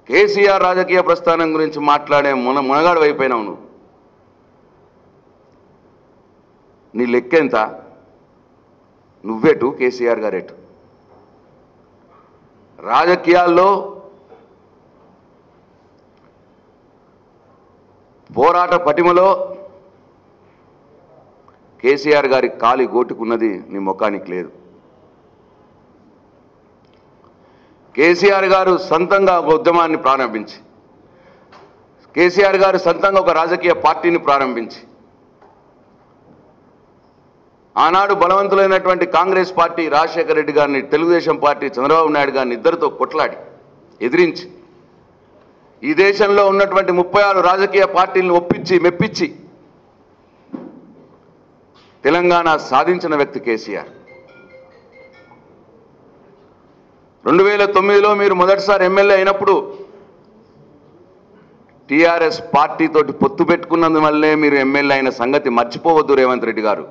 కేసీఆర్ రాజకీయ ప్రస్థానం గురించి మాట్లాడే మునగాడు అయిపోయినావు నువ్వు. నీ లెక్కెంత? నువ్వేటు, కేసీఆర్ గారేటు. రాజకీయాల్లో పోరాట పటిమలో కేసీఆర్ గారి కాలి గోటుకున్నది నీ ముఖానికి లేదు. కేసీఆర్ గారు సొంతంగా ఒక ఉద్యమాన్ని ప్రారంభించి, కేసీఆర్ గారు సొంతంగా ఒక రాజకీయ పార్టీని ప్రారంభించి, ఆనాడు బలవంతులైనటువంటి కాంగ్రెస్ పార్టీ రాజశేఖర రెడ్డి గారిని, తెలుగుదేశం పార్టీ చంద్రబాబు నాయుడు గారిని ఇద్దరితో కొట్లాడి ఎదిరించి ఈ దేశంలో ఉన్నటువంటి 36 రాజకీయ పార్టీలను ఒప్పించి మెప్పించి తెలంగాణ సాధించిన వ్యక్తి కేసీఆర్. 2009లో మీరు మొదటిసారి ఎమ్మెల్యే అయినప్పుడు టీఆర్ఎస్ పార్టీతోటి పొత్తు పెట్టుకున్నందువల్లే మీరు ఎమ్మెల్యే అయిన సంగతి మర్చిపోవద్దు రేవంత్ రెడ్డి గారు.